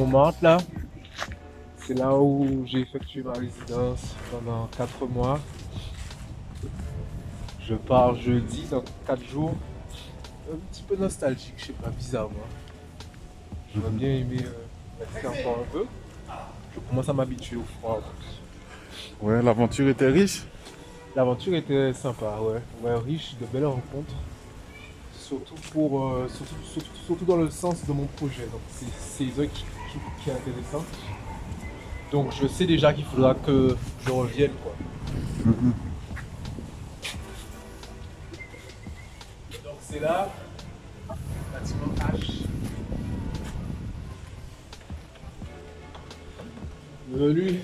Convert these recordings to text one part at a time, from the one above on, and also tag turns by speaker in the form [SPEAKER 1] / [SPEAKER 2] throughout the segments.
[SPEAKER 1] Montmartre là. C'est là où j'ai effectué ma résidence pendant 4 mois. Je pars jeudi, dans 4 jours. Un petit peu nostalgique, je sais pas, bizarrement. J'aurais bien aimé rester encore un peu. Je commence à m'habituer au froid.
[SPEAKER 2] Ouais, l'aventure était riche.
[SPEAKER 1] L'aventure était sympa, ouais. Ouais, riche de belles rencontres. Surtout surtout dans le sens de mon projet. Donc c'est ça qui est intéressant. Donc je sais déjà qu'il faudra que je revienne, quoi. Donc c'est là, bâtiment H. Bienvenue.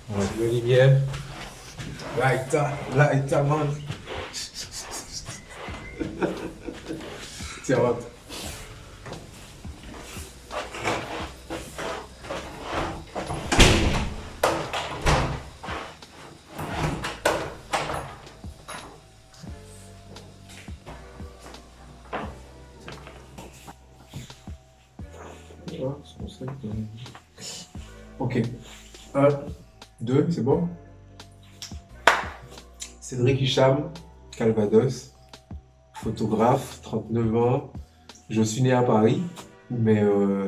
[SPEAKER 1] C'est le lumière. Lighter, man. Tiens, rentre. Ok. Un, deux, c'est bon? Cédric Hicham, Calvados, photographe, 39 ans. Je suis né à Paris, mais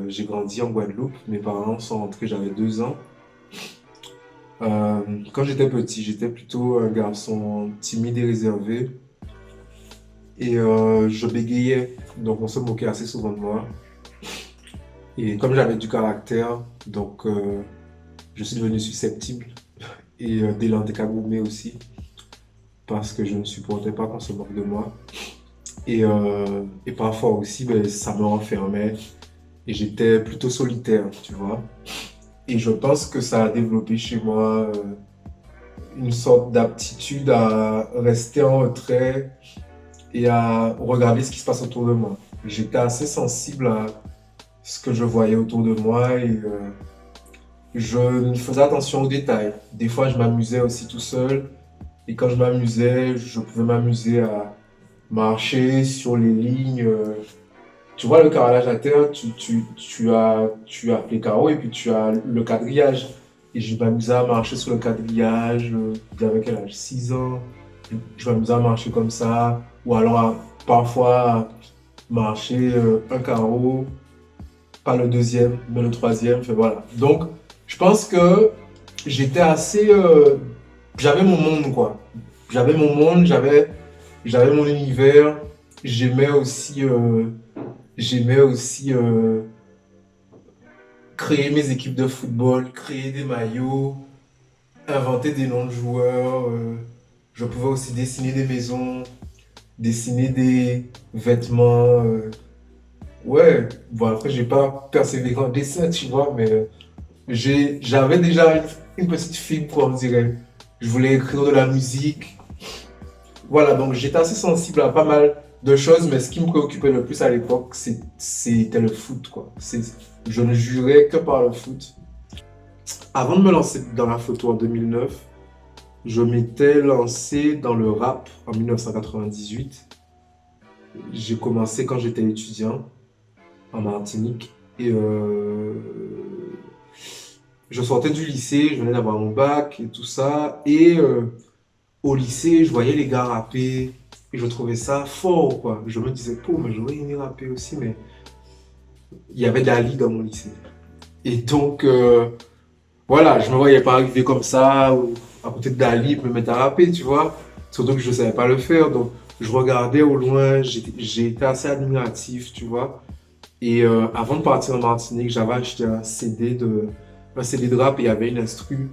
[SPEAKER 1] j'ai grandi en Guadeloupe. Mes parents sont rentrés, j'avais 2 ans. Quand j'étais petit, j'étais plutôt un garçon timide et réservé. Et je bégayais, donc on se moquait assez souvent de moi. Et comme j'avais du caractère, donc je suis devenu susceptible et des langues cagoumées aussi, parce que je ne supportais pas qu'on se moque de moi. Et parfois aussi, ben, ça me renfermait et j'étais plutôt solitaire, tu vois. Et je pense que ça a développé chez moi une sorte d'aptitude à rester en retrait et à regarder ce qui se passe autour de moi. J'étais assez sensible à ce que je voyais autour de moi et je faisais attention aux détails. Des fois, je m'amusais aussi tout seul et quand je m'amusais, je pouvais m'amuser à marcher sur les lignes. Tu vois, le carrelage à terre, tu as les carreaux et puis tu as le quadrillage. Et je m'amusais à marcher sur le quadrillage. J'avais quel âge? 6 ans. Je m'amusais à marcher comme ça. Ou alors parfois marcher un carreau, pas le deuxième, mais le troisième. Enfin, voilà. Donc, je pense que j'étais assez. J'avais mon monde, quoi. J'avais mon monde, j'avais mon univers. J'aimais aussi. J'aimais aussi créer mes équipes de football, créer des maillots, inventer des noms de joueurs. Je pouvais aussi dessiner des maisons, dessiner des vêtements. Ouais, bon après j'ai pas persévéré en dessin, tu vois, mais j'avais déjà une petite fibre, quoi, on dirait. Je voulais écrire de la musique. Voilà, donc j'étais assez sensible à pas mal de choses, mais ce qui me préoccupait le plus à l'époque, c'était le foot, quoi. Je ne jurais que par le foot. Avant de me lancer dans la photo en 2009, je m'étais lancé dans le rap en 1998. J'ai commencé quand j'étais étudiant en Martinique et je sortais du lycée, je venais d'avoir mon bac et tout ça. Et au lycée, je voyais les gars rapper et je trouvais ça fort, quoi. Je me disais, oh, mais j'aurais aimé rapper aussi, mais il y avait Dali dans mon lycée. Et donc, voilà, je me voyais pas arriver comme ça, ou à côté de Dali, me mettre à rapper, tu vois. Surtout que je savais pas le faire, donc je regardais au loin, j'ai été assez admiratif, tu vois. Et avant de partir en Martinique, j'avais acheté un CD de rap et il y avait une instru.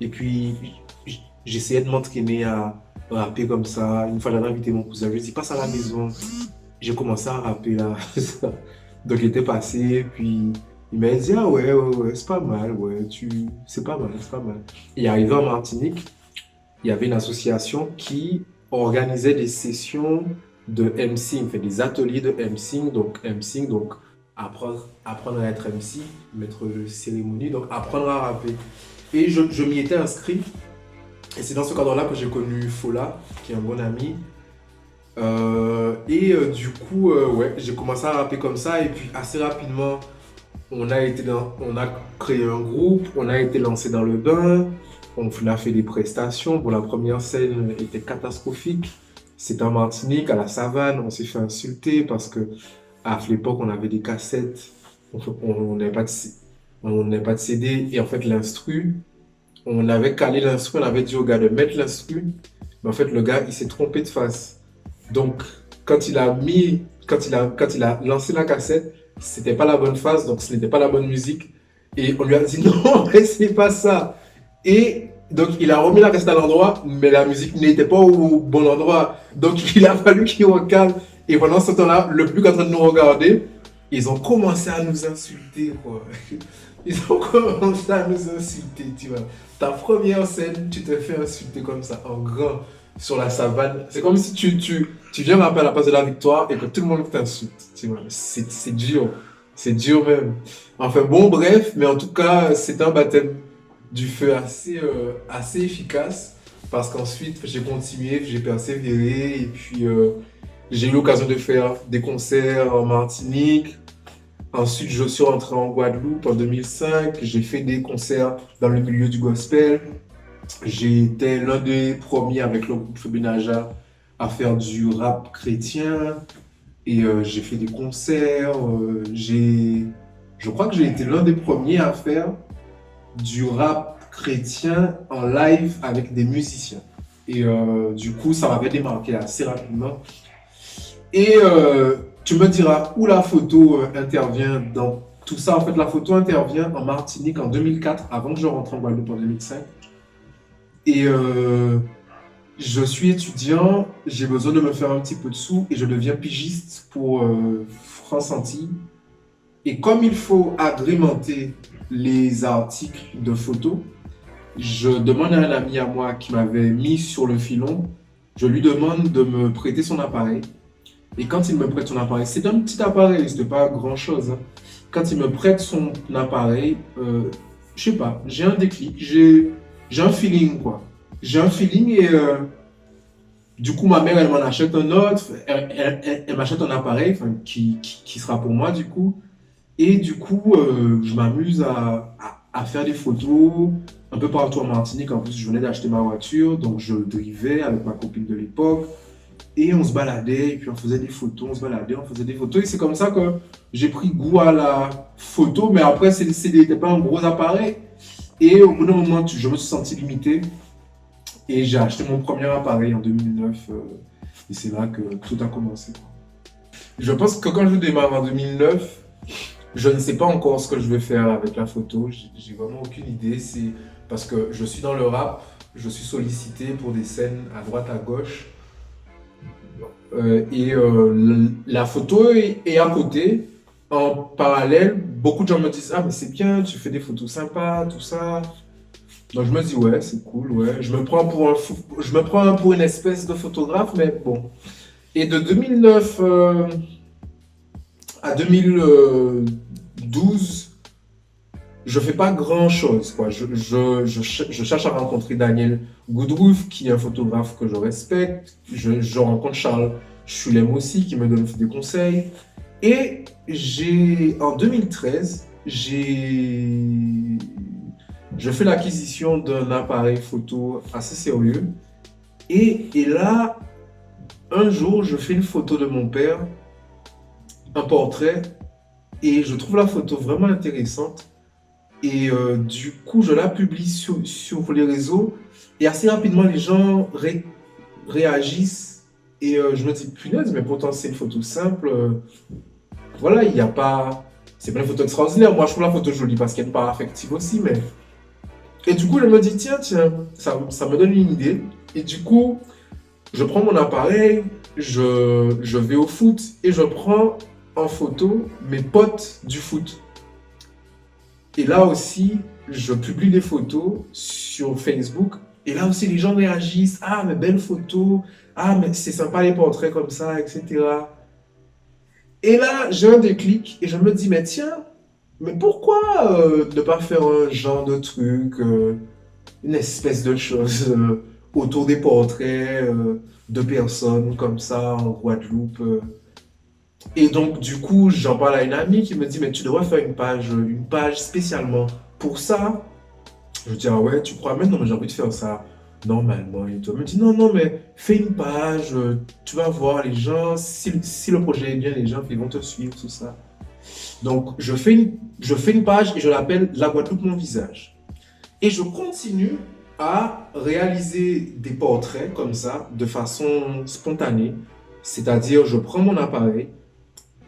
[SPEAKER 1] Et puis, j'essayais de m'entraîner à rapper comme ça. Une fois, j'avais invité mon cousin, je lui ai dit, passe à la maison. J'ai commencé à rapper là. Donc, il était passé, puis il m'a dit, ah ouais, c'est pas mal, ouais, c'est pas mal, c'est pas mal. Et arrivé en Martinique, il y avait une association qui organisait des sessions de MCing, fait des ateliers de MCing, donc apprendre à être MC, maître de cérémonie, donc apprendre à rapper. Et je m'y étais inscrit, et c'est dans ce cadre-là que j'ai connu Fola, qui est un bon ami. Du coup, ouais, j'ai commencé à rapper comme ça. Et puis, assez rapidement, on a créé un groupe, on a été lancé dans le bain, on a fait des prestations. Bon, la première scène était catastrophique. C'était en Martinique, à la savane. On s'est fait insulter parce que à l'époque, on avait des cassettes, on n'avait pas de, on n'avait pas de CD. Et en fait, on avait calé l'instru, on avait dit au gars de mettre l'instru. Mais en fait, le gars, il s'est trompé de face. Donc, quand il a lancé la cassette, c'était pas la bonne phase, donc ce n'était pas la bonne musique. Et on lui a dit non, mais c'est pas ça. Et donc, il a remis la cassette à l'endroit, mais la musique n'était pas au bon endroit. Donc, il a fallu qu'il recale. Et pendant ce temps-là, le public est en train de nous regarder. Ils ont commencé à nous insulter, quoi. Ils ont commencé à nous insulter, tu vois. Ta première scène, tu te fais insulter comme ça, en grand, sur la savane. C'est comme si tu viens rapper à la place de la victoire et que tout le monde t'insulte, tu vois. C'est dur. C'est dur même. Enfin bon, bref, mais en tout cas, c'est un baptême du feu assez efficace parce qu'ensuite, j'ai continué, j'ai persévéré et puis j'ai eu l'occasion de faire des concerts en Martinique. Ensuite, je suis rentré en Guadeloupe en 2005. J'ai fait des concerts dans le milieu du gospel. J'ai été l'un des premiers avec le groupe Febenaja à faire du rap chrétien. Et j'ai fait des concerts. Je crois que j'ai été l'un des premiers à faire du rap chrétien en live avec des musiciens. Et du coup, ça m'avait démarqué assez rapidement. Et tu me diras où la photo intervient dans tout ça. En fait, la photo intervient en Martinique en 2004, avant que je rentre en Guadeloupe en 2005. Et je suis étudiant, j'ai besoin de me faire un petit peu de sous et je deviens pigiste pour France Antilles. Et comme il faut agrémenter les articles de photos, je demande à un ami à moi qui m'avait mis sur le filon, je lui demande de me prêter son appareil. Et quand il me prête son appareil, c'est un petit appareil, c'était pas grand chose, hein. Quand il me prête son appareil, je sais pas, j'ai un déclic, j'ai un feeling quoi. J'ai un feeling et du coup ma mère elle m'en achète un autre, elle m'achète un appareil qui sera pour moi du coup. Et du coup je m'amuse à faire des photos un peu partout en Martinique. En plus je venais d'acheter ma voiture, donc je drivais avec ma copine de l'époque. Et on se baladait, et puis on faisait des photos, on se baladait, on faisait des photos. Et c'est comme ça que j'ai pris goût à la photo. Mais après, c'était pas un gros appareil. Et au bout d'un moment, je me suis senti limité. Et j'ai acheté mon premier appareil en 2009. Et c'est là que tout a commencé, quoi. Je pense que quand je démarre en 2009, je ne sais pas encore ce que je vais faire avec la photo. J'ai vraiment aucune idée. C'est parce que je suis dans le rap, je suis sollicité pour des scènes à droite, à gauche. La photo est à côté. En parallèle, beaucoup de gens me disent: ah, mais c'est bien, tu fais des photos sympas, tout ça. Donc je me dis: ouais, c'est cool, ouais. Je me prends pour une espèce de photographe, mais bon. Et de 2009 à 2012, je fais pas grand chose, quoi. Je cherche à rencontrer Daniel Goodroof, qui est un photographe que je respecte. Je rencontre Charles Chulem aussi, qui me donne des conseils. Et en 2013, je fais l'acquisition d'un appareil photo assez sérieux. Et là, un jour, je fais une photo de mon père, un portrait, et je trouve la photo vraiment intéressante. Et du coup, je la publie sur les réseaux. Et assez rapidement, les gens réagissent. Et je me dis: punaise, mais pourtant, c'est une photo simple. Voilà, il n'y a pas. C'est pas une photo extraordinaire. Moi, je trouve la photo jolie parce qu'elle est pas affective aussi. Mais... Et du coup, je me dis: tiens, ça me donne une idée. Et du coup, je prends mon appareil, je vais au foot et je prends en photo mes potes du foot. Et là aussi, je publie des photos sur Facebook. Et là aussi, les gens réagissent: ah, mais belle photo. Ah, mais c'est sympa les portraits comme ça, etc. Et là, j'ai un déclic et je me dis: mais tiens, mais pourquoi ne pas faire un genre de truc, une espèce de chose autour des portraits de personnes comme ça en Guadeloupe. Et donc, du coup, j'en parle à une amie qui me dit, mais tu devrais faire une page spécialement pour ça. Je dis, ah ouais, tu crois? Mais non, mais j'ai envie de faire ça normalement. Et toi, elle me dit, non, non, mais fais une page, tu vas voir les gens, si le projet est bien, les gens ils vont te suivre, tout ça. Donc, je fais une page et je l'appelle La Guadeloupe, mon visage. Et je continue à réaliser des portraits comme ça, de façon spontanée. C'est-à-dire, je prends mon appareil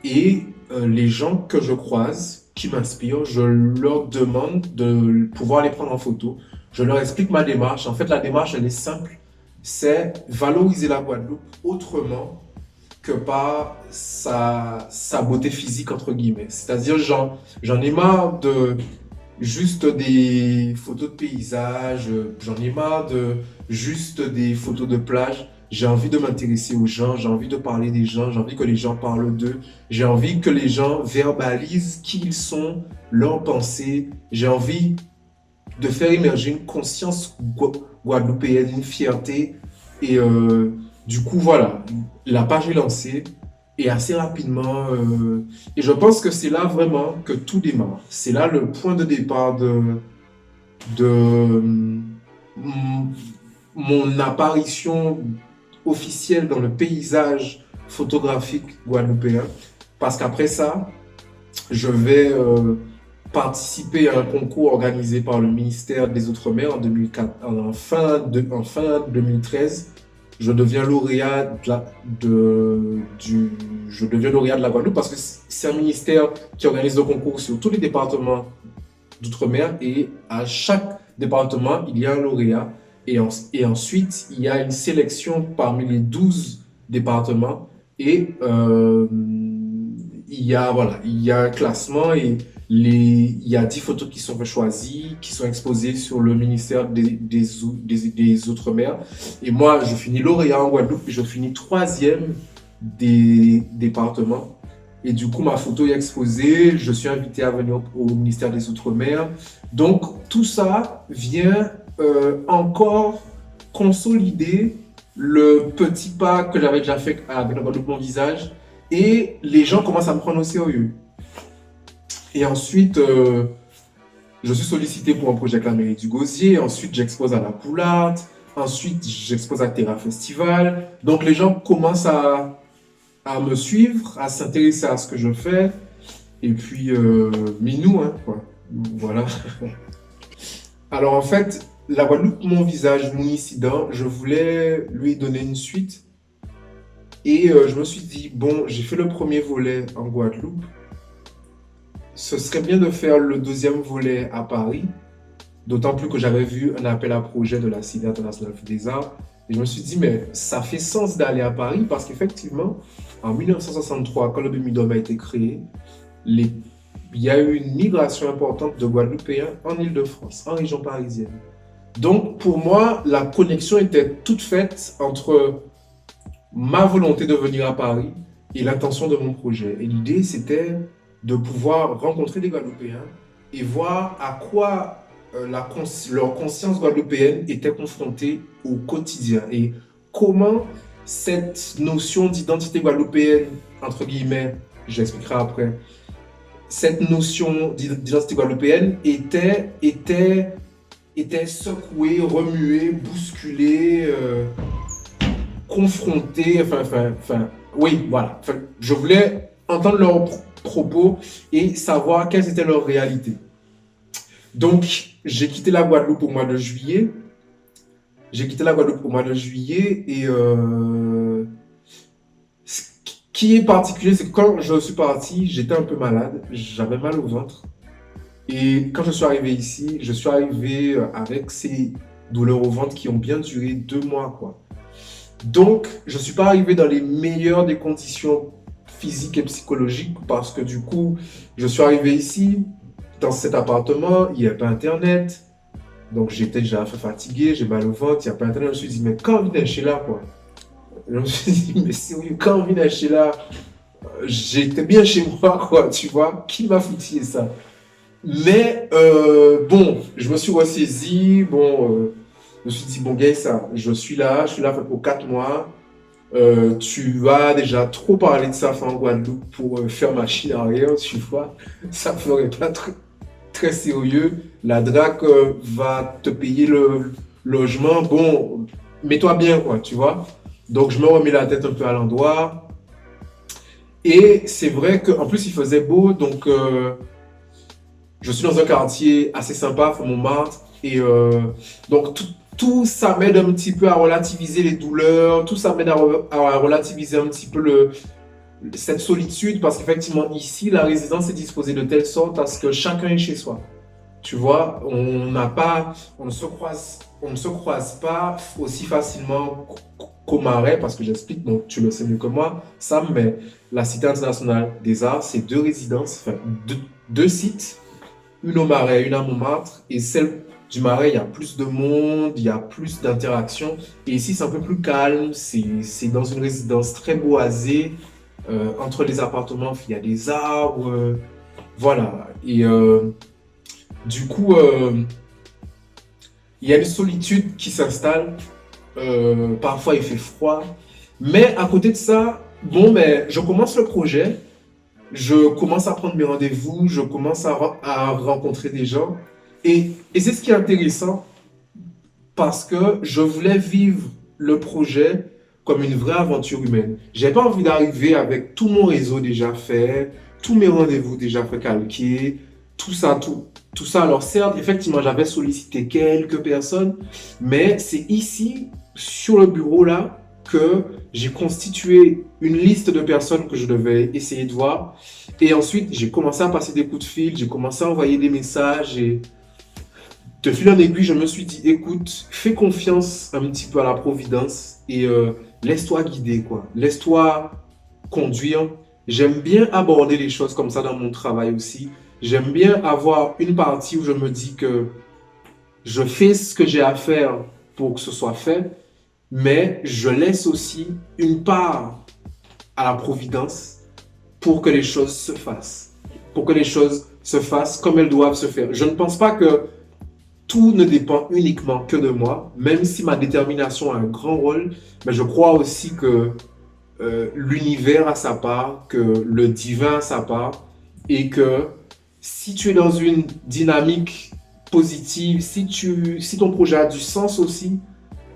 [SPEAKER 1] et les gens que je croise, qui m'inspirent, je leur demande de pouvoir les prendre en photo. Je leur explique ma démarche. En fait, la démarche, elle est simple. C'est valoriser la Guadeloupe autrement que par sa beauté physique, entre guillemets. C'est-à-dire, j'en ai marre de juste des photos de paysages, j'en ai marre de juste des photos de plage. J'ai envie de m'intéresser aux gens, j'ai envie de parler des gens, j'ai envie que les gens parlent d'eux, j'ai envie que les gens verbalisent qui ils sont, leurs pensées. J'ai envie de faire émerger une conscience guadeloupéenne, une fierté. Et du coup, voilà, la page est lancée et assez rapidement. Et je pense que c'est là vraiment que tout démarre. C'est là le point de départ de mon apparition officielle dans le paysage photographique guadeloupéen. Parce qu'après ça, je vais participer à un concours organisé par le ministère des Outre-mer en 2004, en fin 2013. Je deviens lauréat je deviens lauréat de la Guadeloupe parce que c'est un ministère qui organise le concours sur tous les départements d'outre-mer et à chaque département, il y a un lauréat et ensuite, il y a une sélection parmi les 12 départements et il y a un classement et il y a 10 photos qui sont choisies, qui sont exposées sur le ministère des Outre-mer. Et moi, je finis lauréat en Guadeloupe et je finis troisième des départements. Et du coup, ma photo est exposée, je suis invité à venir au ministère des Outre-mer. Donc, tout ça vient encore consolider le petit pas que j'avais déjà fait avec la Guadeloupe Mon Visage. Et les gens commencent à me prendre au sérieux. Et ensuite, je suis sollicité pour un projet avec la mairie du Gosier. Ensuite, j'expose à la Poularte. Ensuite, j'expose à Terra Festival. Donc, les gens commencent à me suivre, à s'intéresser à ce que je fais. Et puis, minou, hein, quoi. Voilà. Alors, en fait, la Guadeloupe, mon visage, mon incident, je voulais lui donner une suite. Et je me suis dit, bon, j'ai fait le premier volet en Guadeloupe. Ce serait bien de faire le deuxième volet à Paris. D'autant plus que j'avais vu un appel à projet de la Cité internationale des arts. Et je me suis dit, mais ça fait sens d'aller à Paris parce qu'effectivement, en 1963, quand le Demi-Dôme a été créé, il y a eu une migration importante de Guadeloupéens en Île-de-France, en région parisienne. Donc, pour moi, la connexion était toute faite entre ma volonté de venir à Paris et l'intention de mon projet. Et l'idée, c'était de pouvoir rencontrer des Guadeloupéens et voir à quoi leur conscience guadeloupéenne était confrontée au quotidien et comment cette notion d'identité guadeloupéenne, entre guillemets, j'expliquerai après, cette notion d'identité guadeloupéenne était secouée, remuée, bousculée, confrontée, oui, voilà. Enfin, je voulais entendre leurs propos et savoir quelles étaient leurs réalités. Donc, j'ai quitté la Guadeloupe au mois de juillet. Et ce qui est particulier, c'est que quand je suis parti, j'étais un peu malade, j'avais mal au ventre. Et quand je suis arrivé ici, je suis arrivé avec ces douleurs au ventre qui ont bien duré 2 mois, quoi. Donc, je ne suis pas arrivé dans les meilleures des conditions physiques et psychologiques parce que du coup, je suis arrivé ici, dans cet appartement, il n'y a pas Internet. Donc, j'étais déjà un peu fatigué, j'ai mal au ventre, il n'y a pas Internet. Je me suis dit, mais quand on vient d'acheter là, quoi? Je me suis dit, mais sérieux, quand on vient d'acheter là, j'étais bien chez moi, quoi, tu vois? Qui m'a foutu ça? Mais, bon, je me suis ressaisi, bon, je me suis dit, bon, gars, ça, je suis là pour 4 mois. Tu vas déjà trop parler de ça en Guadeloupe pour faire machine arrière, tu vois. Ça ferait pas très sérieux. La DRAC va te payer le logement. Bon, mets-toi bien, quoi, tu vois. Donc, je me remets la tête un peu à l'endroit. Et c'est vrai qu'en plus, il faisait beau. Donc, je suis dans un quartier assez sympa, Montmartre. Et donc, tout ça m'aide un petit peu à relativiser les douleurs. Tout ça m'aide à relativiser un petit peu cette solitude. Parce qu'effectivement, ici, la résidence est disposée de telle sorte à ce que chacun est chez soi. Tu vois, on ne se croise pas aussi facilement qu'au Marais, parce que j'explique, donc tu le sais mieux que moi, Sam, mais la Cité internationale des arts, c'est deux résidences, enfin deux sites, une au Marais, une à Montmartre, et celle du Marais, il y a plus de monde, il y a plus d'interactions, et ici c'est un peu plus calme, c'est dans une résidence très boisée, entre les appartements, il y a des arbres, voilà, et du coup, il y a une solitude qui s'installe. Parfois, il fait froid. Mais à côté de ça, bon, mais je commence le projet. Je commence à prendre mes rendez-vous. Je commence à rencontrer des gens. Et c'est ce qui est intéressant parce que je voulais vivre le projet comme une vraie aventure humaine. J'ai pas envie d'arriver avec tout mon réseau déjà fait, tous mes rendez-vous déjà fait calqués, tout ça, tout ça. Alors certes, effectivement, j'avais sollicité quelques personnes, mais c'est ici, sur le bureau là, que j'ai constitué une liste de personnes que je devais essayer de voir. Et ensuite, j'ai commencé à passer des coups de fil, j'ai commencé à envoyer des messages et de fil en aiguille, je me suis dit, écoute, fais confiance un petit peu à la providence et laisse-toi guider, quoi. Laisse-toi conduire. J'aime bien aborder les choses comme ça dans mon travail aussi. J'aime bien avoir une partie où je me dis que je fais ce que j'ai à faire pour que ce soit fait, mais je laisse aussi une part à la providence pour que les choses se fassent. Pour que les choses se fassent comme elles doivent se faire. Je ne pense pas que tout ne dépend uniquement que de moi, même si ma détermination a un grand rôle, mais je crois aussi que l'univers a sa part, que le divin a sa part, et que si tu es dans une dynamique positive, si ton projet a du sens aussi,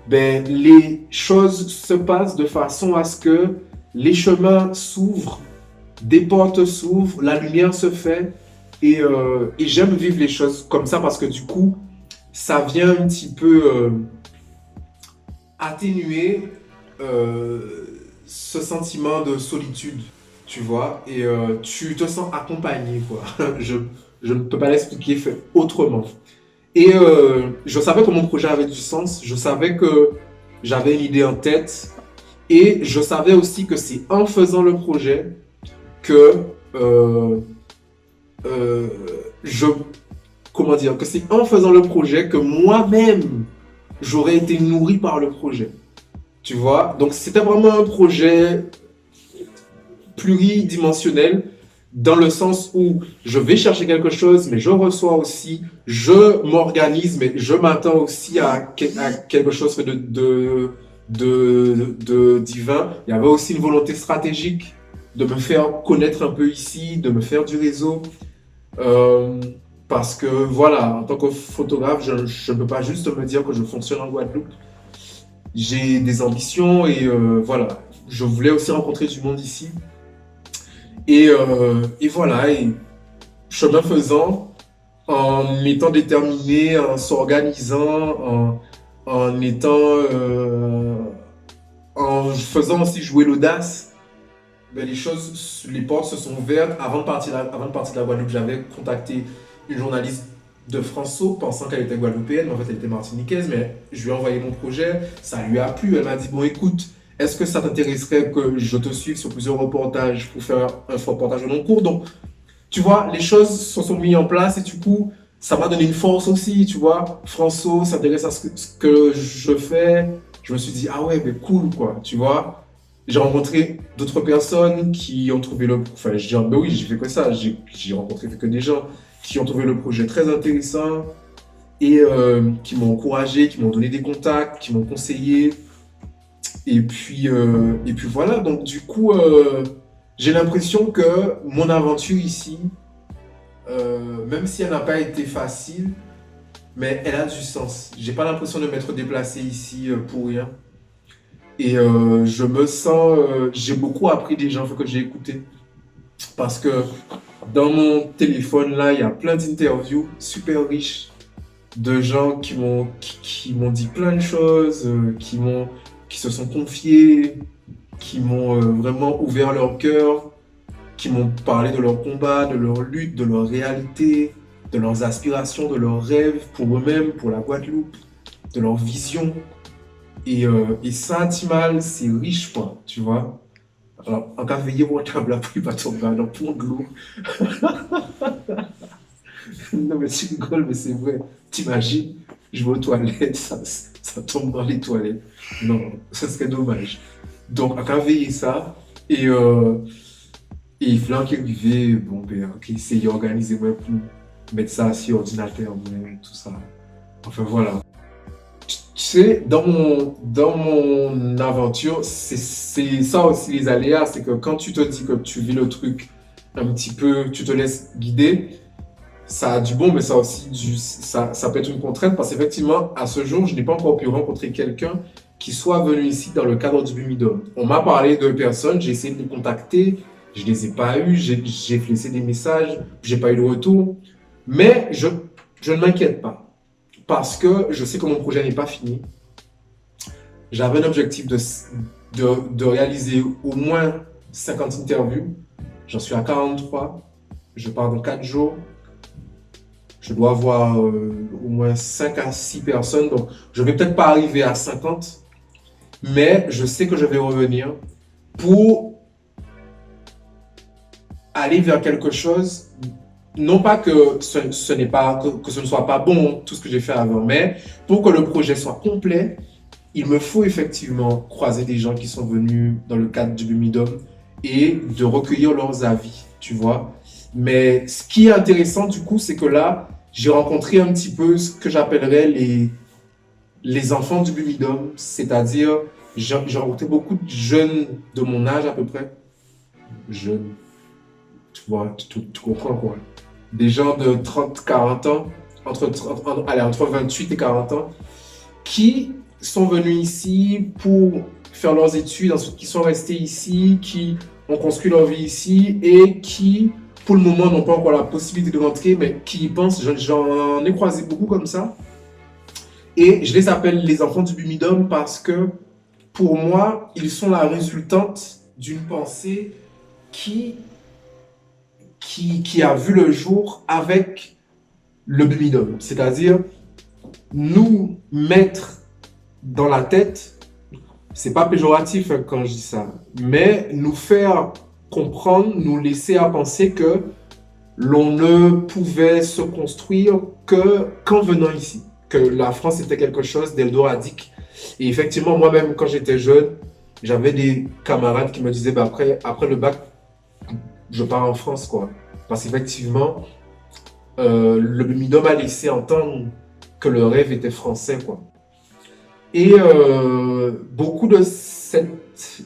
[SPEAKER 1] ben, les choses se passent de façon à ce que les chemins s'ouvrent, des portes s'ouvrent, la lumière se fait, et j'aime vivre les choses comme ça parce que du coup, ça vient un petit peu atténuer ce sentiment de solitude, tu vois, et tu te sens accompagné, quoi. Je ne peux pas l'expliquer fait autrement. Et je savais que mon projet avait du sens, je savais que j'avais une idée en tête, et je savais aussi que c'est en faisant le projet que euh, je comment dire, que c'est en faisant le projet que moi-même, j'aurais été nourri par le projet. Tu vois? Donc, c'était vraiment un projet pluridimensionnel dans le sens où je vais chercher quelque chose, mais je reçois aussi, je m'organise, mais je m'attends aussi à quelque chose de divin. Il y avait aussi une volonté stratégique de me faire connaître un peu ici, de me faire du réseau. Euh, Parce que voilà, en tant que photographe, je ne peux pas juste me dire que je fonctionne en Guadeloupe. J'ai des ambitions et voilà, je voulais aussi rencontrer du monde ici. Et voilà, et chemin faisant, en étant déterminé, en s'organisant, en étant, en faisant aussi jouer l'audace, ben les portes se sont ouvertes. Avant de partir de la Guadeloupe, j'avais contacté une journaliste de François pensant qu'elle était guadeloupéenne, mais en fait elle était martiniquaise, mais je lui ai envoyé mon projet, ça lui a plu, elle m'a dit, bon écoute, est-ce que ça t'intéresserait que je te suive sur plusieurs reportages pour faire un reportage au long cours? Donc, tu vois, les choses se sont mises en place et du coup, ça m'a donné une force aussi, tu vois. François s'intéresse à ce que je fais, je me suis dit, ah ouais, mais cool, quoi, tu vois. J'ai rencontré d'autres personnes qui ont trouvé le... Enfin, je dis, ben oui, j'ai fait que ça. J'ai rencontré que des gens qui ont trouvé le projet très intéressant et qui m'ont encouragé, qui m'ont donné des contacts, qui m'ont conseillé. Et puis voilà, donc du coup, j'ai l'impression que mon aventure ici, même si elle n'a pas été facile, mais elle a du sens. J'ai pas l'impression de m'être déplacé ici pour rien. Et je me sens, j'ai beaucoup appris des gens que j'ai écoutés. Parce que dans mon téléphone, là, il y a plein d'interviews super riches de gens qui m'ont dit plein de choses, qui se sont confiés, qui m'ont vraiment ouvert leur cœur, qui m'ont parlé de leur combat, de leur lutte, de leur réalité, de leurs aspirations, de leurs rêves pour eux-mêmes, pour la Guadeloupe, de leur vision. Et ça, Timal, c'est riche, quoi, tu vois. Alors, en cas veiller votre table, après, pas tomber dans le pont de l'eau. Non, mais tu rigoles, mais c'est vrai. T'imagines, je vais aux toilettes, ça tombe dans les toilettes. Non, ça serait dommage. Donc, en cas veiller ça, et, euh, et il fallait qu'il arrivait, bon, ben, ok, essayer d'organiser, ouais, pour mettre ça sur ordinateur, ouais, tout ça. Enfin, voilà. Tu sais, dans mon aventure, c'est ça aussi les aléas, c'est que quand tu te dis que tu vis le truc un petit peu, tu te laisses guider, ça a du bon, mais ça a aussi ça peut être une contrainte parce qu'effectivement, à ce jour, je n'ai pas encore pu rencontrer quelqu'un qui soit venu ici dans le cadre du Bumidum. On m'a parlé de personnes, j'ai essayé de les contacter, je les ai pas eus, j'ai laissé des messages, j'ai pas eu de retour, mais je ne m'inquiète pas parce que je sais que mon projet n'est pas fini. J'avais un objectif de réaliser au moins 50 interviews. J'en suis à 43. Je pars dans 4 jours. Je dois avoir au moins 5 à 6 personnes. Donc, je ne vais peut-être pas arriver à 50. Mais je sais que je vais revenir pour aller vers quelque chose. Non pas que ce n'est pas, que ce ne soit pas bon, tout ce que j'ai fait avant, mais pour que le projet soit complet, il me faut effectivement croiser des gens qui sont venus dans le cadre du Bumidum et de recueillir leurs avis, tu vois. Mais ce qui est intéressant du coup, c'est que là, j'ai rencontré un petit peu ce que j'appellerais les enfants du Bumidum, c'est-à-dire j'ai rencontré beaucoup de jeunes de mon âge à peu près, jeunes, tu vois, tu comprends quoi. Des gens de 30, 40 ans, entre 28 et 40 ans, qui sont venus ici pour faire leurs études, ensuite qui sont restés ici, qui ont construit leur vie ici et qui, pour le moment, n'ont pas encore la possibilité de rentrer, mais qui y pensent. J'en ai croisé beaucoup comme ça. Et je les appelle les enfants du Bumidum parce que, pour moi, ils sont la résultante d'une pensée qui a vu le jour avec le Bumidum. C'est-à-dire, nous mettre dans la tête, c'est pas péjoratif quand je dis ça, mais nous faire comprendre, nous laisser à penser que l'on ne pouvait se construire que qu'en venant ici, que la France était quelque chose d'eldoradique. Et effectivement, moi-même, quand j'étais jeune, j'avais des camarades qui me disaient, bah, après le bac, je pars en France, quoi. Parce qu'effectivement, le Bumidum a laissé entendre que le rêve était français, quoi. Et beaucoup de cette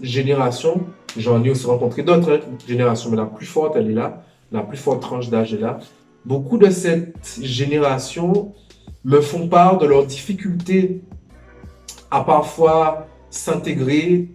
[SPEAKER 1] génération, j'en ai aussi rencontré d'autres générations, mais la plus forte, elle est là, la plus forte tranche d'âge est là. Beaucoup de cette génération me font part de leurs difficultés à parfois s'intégrer,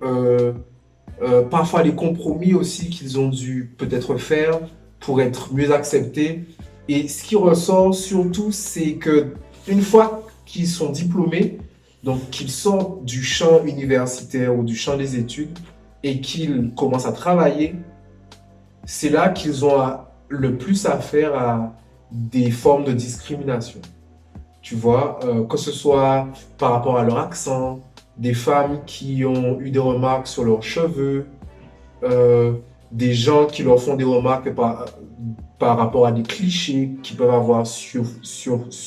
[SPEAKER 1] parfois les compromis aussi qu'ils ont dû peut-être faire pour être mieux acceptés. Et ce qui ressort surtout, c'est que une fois qu'ils sont diplômés, donc qu'ils sortent du champ universitaire ou du champ des études et qu'ils commencent à travailler, c'est là qu'ils ont le plus affaire à des formes de discrimination. Tu vois, que ce soit par rapport à leur accent, des femmes qui ont eu des remarques sur leurs cheveux, des gens qui leur font des remarques par rapport à des clichés qu'ils peuvent avoir sur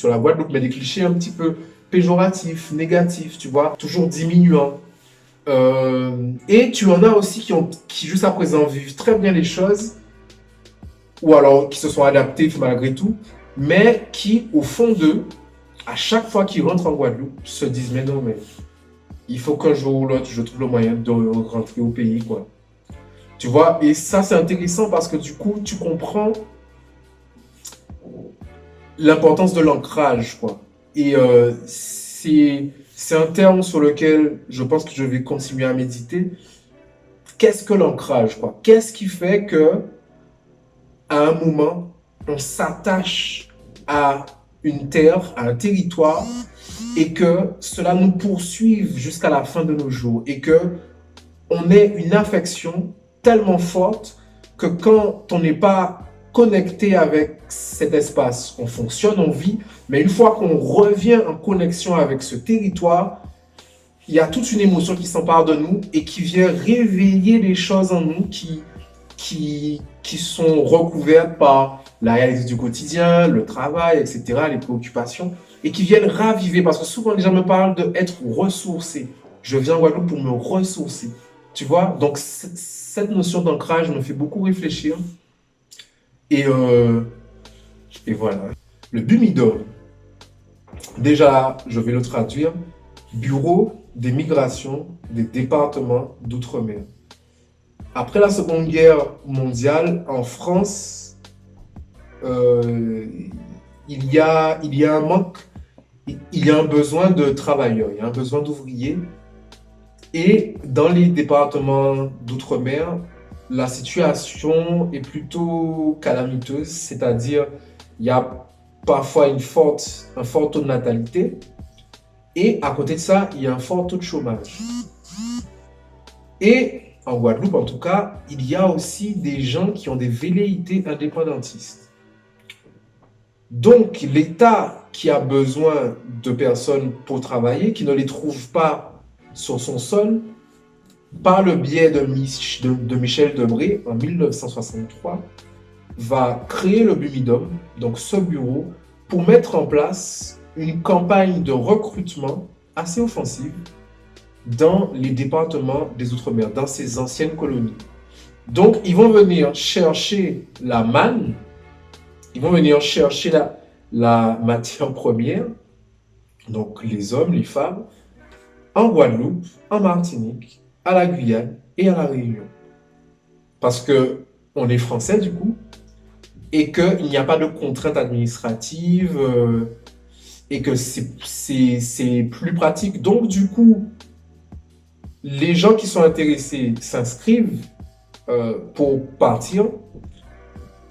[SPEAKER 1] la Guadeloupe, mais des clichés un petit peu péjoratifs, négatifs, tu vois, toujours diminuants. Et tu en as aussi qui jusqu'à présent vivent très bien les choses, ou alors qui se sont adaptés malgré tout, mais qui, au fond d'eux, à chaque fois qu'ils rentrent en Guadeloupe, se disent, mais non, mais il faut qu'un jour ou l'autre, je trouve le moyen de rentrer au pays, quoi. Tu vois, et ça, c'est intéressant parce que du coup, tu comprends l'importance de l'ancrage, quoi. Et c'est un terme sur lequel je pense que je vais continuer à méditer. Qu'est-ce que l'ancrage, quoi? Qu'est-ce qui fait que, à un moment, on s'attache à une terre, à un territoire, et que cela nous poursuive jusqu'à la fin de nos jours, et que on ait une affection tellement forte que quand on n'est pas connecté avec cet espace, on fonctionne, on vit, mais une fois qu'on revient en connexion avec ce territoire, il y a toute une émotion qui s'empare de nous et qui vient réveiller les choses en nous qui sont recouvertes par la réalité du quotidien, le travail, etc., les préoccupations, et qui viennent raviver, parce que souvent les gens me parlent d'être ressourcé. Je viens en Guadeloupe pour me ressourcer. Tu vois, donc cette notion d'ancrage me fait beaucoup réfléchir. Et, euh, et voilà. Le BUMIDOM, déjà, je vais le traduire. Bureau des migrations des départements d'outre-mer. Après la Seconde Guerre mondiale, en France, euh, il y a un manque, il y a un besoin de travailleurs, il y a un besoin d'ouvriers. Et dans les départements d'outre-mer, la situation est plutôt calamiteuse, c'est-à-dire il y a parfois un fort taux de natalité et à côté de ça, il y a un fort taux de chômage. Et en Guadeloupe, en tout cas, il y a aussi des gens qui ont des velléités indépendantistes. Donc, l'État qui a besoin de personnes pour travailler, qui ne les trouve pas sur son sol, par le biais de Michel Debré, en 1963, va créer le BUMIDOM, donc ce bureau, pour mettre en place une campagne de recrutement assez offensive dans les départements des Outre-mer, dans ces anciennes colonies. Donc, ils vont venir chercher la manne, ils vont venir chercher la matière première, donc les hommes, les femmes, en Guadeloupe, en Martinique, à la Guyane et à la Réunion. Parce que on est français du coup, et qu'il n'y a pas de contraintes administratives, et que c'est plus pratique. Donc du coup, les gens qui sont intéressés s'inscrivent pour partir,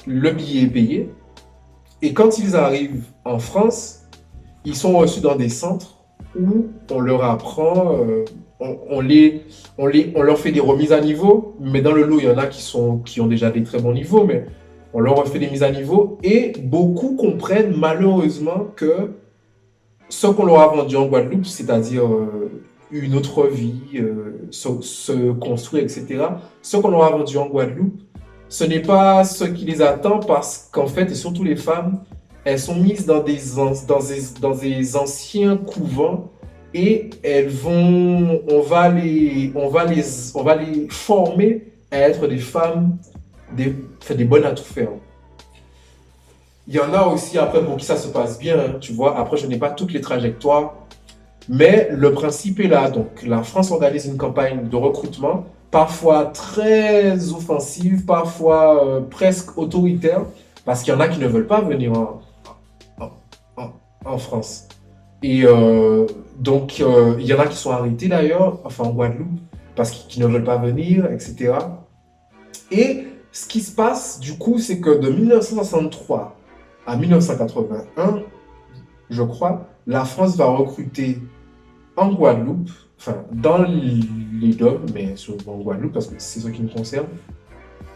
[SPEAKER 1] le billet est payé, et quand ils arrivent en France, ils sont reçus dans des centres où on leur apprend, on leur fait des remises à niveau, mais dans le lot, il y en a qui ont déjà des très bons niveaux, mais on leur fait des mises à niveau, et beaucoup comprennent malheureusement que ce qu'on leur a vendu en Guadeloupe, c'est-à-dire une autre vie, se construire, etc., ce qu'on leur a vendu en Guadeloupe, ce n'est pas ce qui les attend parce qu'en fait, et surtout les femmes, elles sont mises dans dans des anciens couvents et on va les former à être des femmes, des bonnes à tout faire. Il y en a aussi après pour qui ça se passe bien, hein, tu vois. Après, je n'ai pas toutes les trajectoires, mais le principe est là. Donc, la France organise une campagne de recrutement, parfois très offensive, parfois presque autoritaire, parce qu'il y en a qui ne veulent pas venir en France. Et il y en a qui sont arrêtés d'ailleurs, enfin en Guadeloupe, parce qu'ils ne veulent pas venir, etc. Et ce qui se passe, du coup, c'est que de 1963 à 1981, je crois, la France va recruter en Guadeloupe, enfin dans les DOM, mais surtout en Guadeloupe, parce que c'est ce qui me concerne,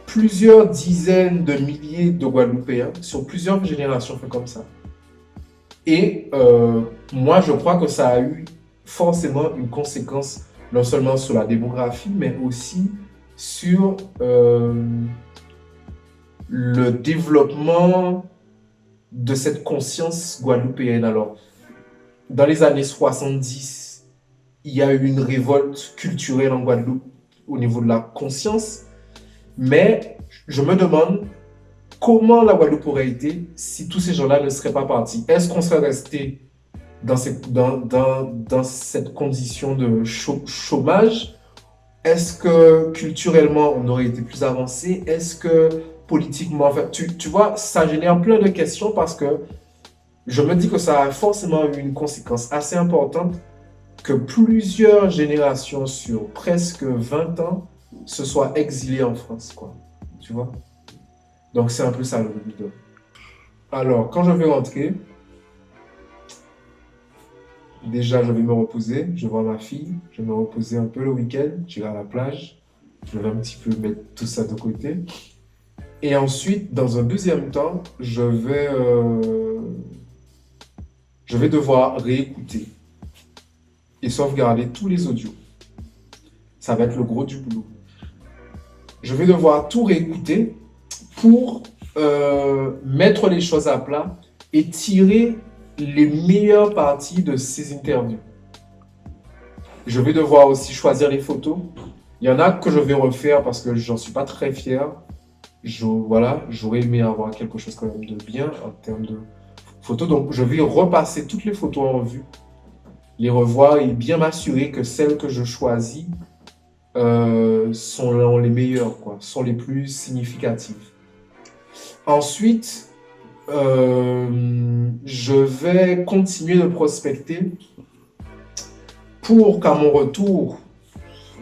[SPEAKER 1] plusieurs dizaines de milliers de Guadeloupéens sur plusieurs générations fait comme ça. Et moi, je crois que ça a eu forcément une conséquence non seulement sur la démographie, mais aussi sur le développement de cette conscience guadeloupéenne. Alors, dans les années 70, il y a eu une révolte culturelle en Guadeloupe au niveau de la conscience, mais je me demande comment la Guadeloupe aurait été si tous ces gens-là ne seraient pas partis. Est-ce qu'on serait resté dans cette condition de chômage? Est-ce que culturellement, on aurait été plus avancé? Est-ce que politiquement, enfin, tu vois, ça génère plein de questions parce que je me dis que ça a forcément eu une conséquence assez importante que plusieurs générations sur presque 20 ans se soient exilées en France, quoi. Tu vois? Donc c'est un peu ça le but. Alors, quand je vais rentrer, déjà je vais me reposer, je vois ma fille, je vais me reposer un peu le week-end, j'irai à la plage, je vais un petit peu mettre tout ça de côté. Et ensuite, dans un deuxième temps, je vais devoir réécouter et sauvegarder tous les audios. Ça va être le gros du boulot. Je vais devoir tout réécouter pour mettre les choses à plat et tirer les meilleures parties de ces interviews. Je vais devoir aussi choisir les photos. Il y en a que je vais refaire parce que j'en suis pas très fier. Voilà, j'aurais aimé avoir quelque chose quand même de bien en termes de photos. Donc, je vais repasser toutes les photos en revue, les revoir et bien m'assurer que celles que je choisis sont les meilleures, quoi, sont les plus significatives. Ensuite, je vais continuer de prospecter pour qu'à mon retour,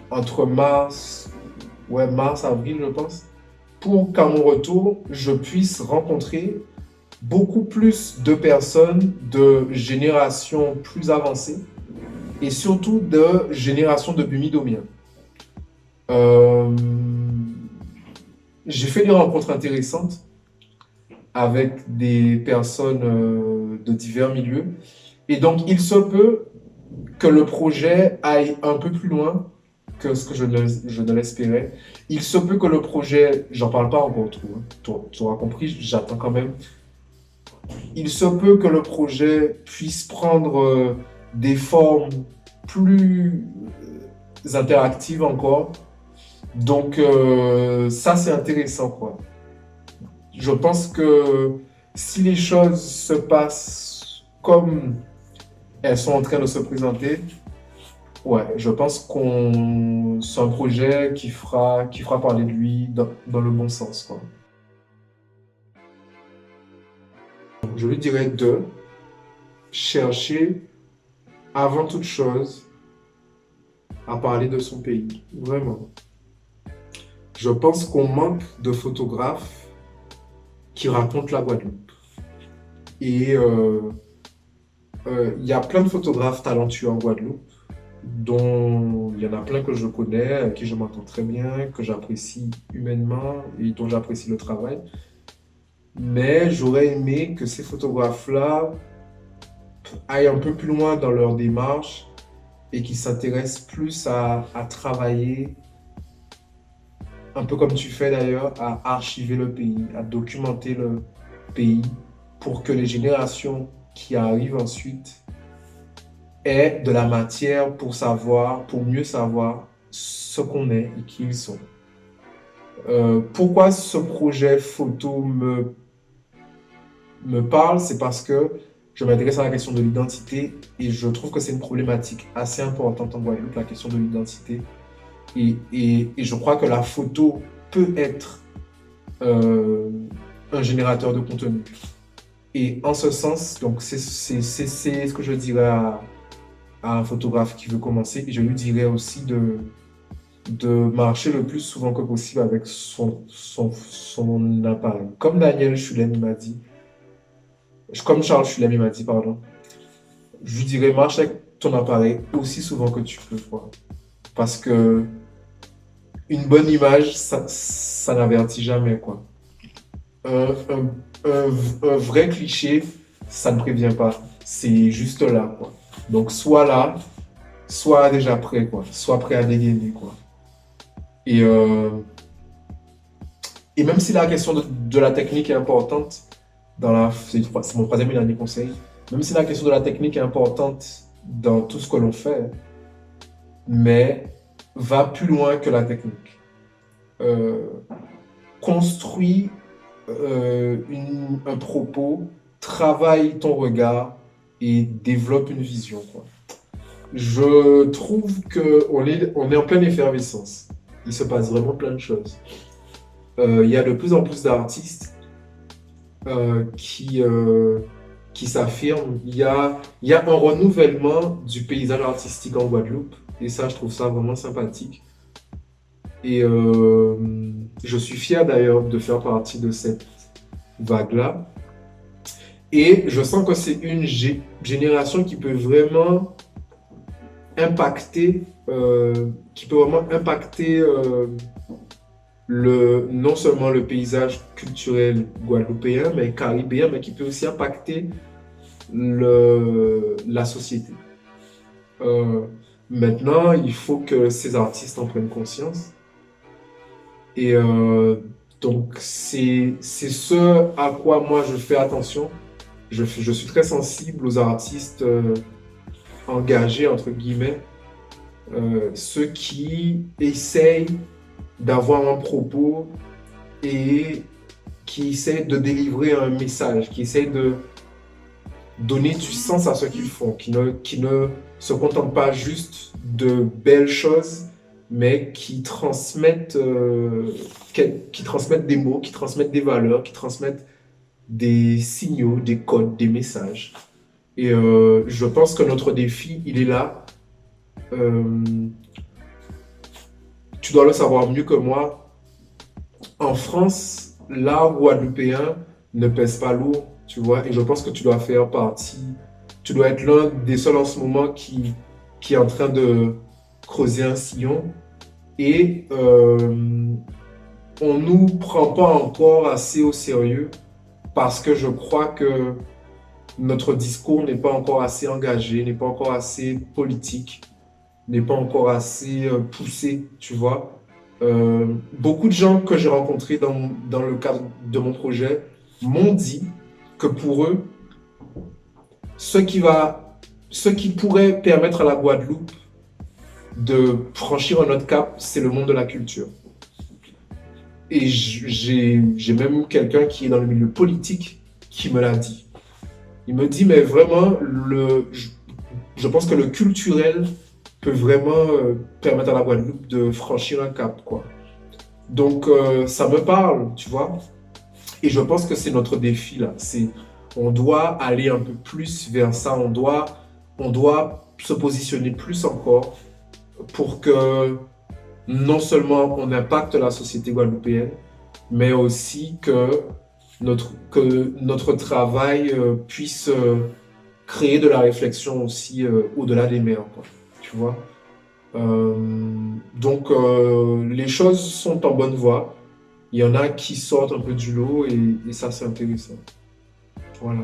[SPEAKER 1] entre mars, avril, je pense, pour qu'à mon retour, je puisse rencontrer beaucoup plus de personnes de générations plus avancées et surtout de générations de bumidomiens. Euh, j'ai fait des rencontres intéressantes avec des personnes de divers milieux. Et donc, il se peut que le projet aille un peu plus loin que ce que je ne l'espérais. Il se peut que le projet, j'en parle pas encore trop, hein. Tu auras compris, j'attends quand même. Il se peut que le projet puisse prendre des formes plus interactives encore. Donc, ça, c'est intéressant, quoi. Je pense que si les choses se passent comme elles sont en train de se présenter, ouais, je pense qu'on c'est un projet qui fera parler de lui dans le bon sens, quoi. Je lui dirais de chercher avant toute chose à parler de son pays, vraiment. Je pense qu'on manque de photographes qui racontent la Guadeloupe. Et il y a plein de photographes talentueux en Guadeloupe, dont il y en a plein que je connais, avec qui je m'entends très bien, que j'apprécie humainement et dont j'apprécie le travail. Mais j'aurais aimé que ces photographes-là aillent un peu plus loin dans leur démarche et qu'ils s'intéressent plus à travailler, un peu comme tu fais d'ailleurs, à archiver le pays, à documenter le pays pour que les générations qui arrivent ensuite aient de la matière pour savoir, pour mieux savoir ce qu'on est et qui ils sont. Pourquoi ce projet photo me parle, c'est parce que je m'intéresse à la question de l'identité et je trouve que c'est une problématique assez importante en Guadeloupe, la question de l'identité. Et je crois que la photo peut être un générateur de contenu. Et en ce sens, donc c'est ce que je dirais à un photographe qui veut commencer. Et je lui dirais aussi de marcher le plus souvent que possible avec son appareil. Comme Daniel Chulem m'a dit, comme Charles Chulem m'a dit, pardon, je lui dirais marche avec ton appareil aussi souvent que tu peux, quoi. Parce que une bonne image, ça n'avertit jamais, quoi. Un, un- un vrai cliché, ça ne prévient pas. C'est juste là, quoi. Donc, soit là, soit déjà prêt, quoi. Soit prêt à dégainer, quoi. Et, euh, et même si la question de la technique est importante, c'est mon troisième et dernier conseil, même si la question de la technique est importante dans tout ce que l'on fait, mais va plus loin que la technique. Euh, construis un propos, travaille ton regard et développe une vision, quoi. Je trouve qu'on est en pleine effervescence. Il se passe vraiment plein de choses. Il y a de plus en plus d'artistes euh, qui, euh, qui s'affirment. Il y a un renouvellement du paysage artistique en Guadeloupe. Et ça, je trouve ça vraiment sympathique. Et je suis fier d'ailleurs de faire partie de cette vague-là. Et je sens que c'est une génération qui peut vraiment impacter non seulement le paysage culturel guadeloupéen, mais caribéen, mais qui peut aussi impacter la société. Euh, Maintenant, il faut que ces artistes en prennent conscience. Et donc, c'est ce à quoi moi je fais attention. Je suis très sensible aux artistes engagés, entre guillemets, ceux qui essayent d'avoir un propos et qui essayent de délivrer un message, qui essayent de donner du sens à ce qu'ils font, qui ne se contentent pas juste de belles choses, mais qui transmettent des mots, qui transmettent des valeurs, qui transmettent des signaux, des codes, des messages. Et je pense que notre défi, il est là. Euh, Tu dois le savoir mieux que moi. En France, l'art guadeloupéen ne pèse pas lourd, tu vois, et je pense que tu dois faire partie, tu dois être l'un des seuls en ce moment qui est en train de creuser un sillon. Et on nous prend pas encore assez au sérieux parce que je crois que notre discours n'est pas encore assez engagé, n'est pas encore assez politique, n'est pas encore assez poussé, tu vois. Beaucoup de gens que j'ai rencontrés dans le cadre de mon projet m'ont dit que pour eux, ce qui va, ce qui pourrait permettre à la Guadeloupe de franchir un autre cap, c'est le monde de la culture. Et j'ai même quelqu'un qui est dans le milieu politique qui me l'a dit. Il me dit, mais vraiment, je pense que le culturel peut vraiment permettre à la Guadeloupe de franchir un cap, quoi. Donc, ça me parle, tu vois. Et je pense que c'est notre défi, là. On doit aller un peu plus vers ça. On doit se positionner plus encore pour que non seulement on impacte la société guadeloupéenne, mais aussi que notre travail puisse créer de la réflexion aussi au-delà des mers, quoi, tu vois. Euh, donc les choses sont en bonne voie. Il y en a qui sortent un peu du lot et ça c'est intéressant. Voilà.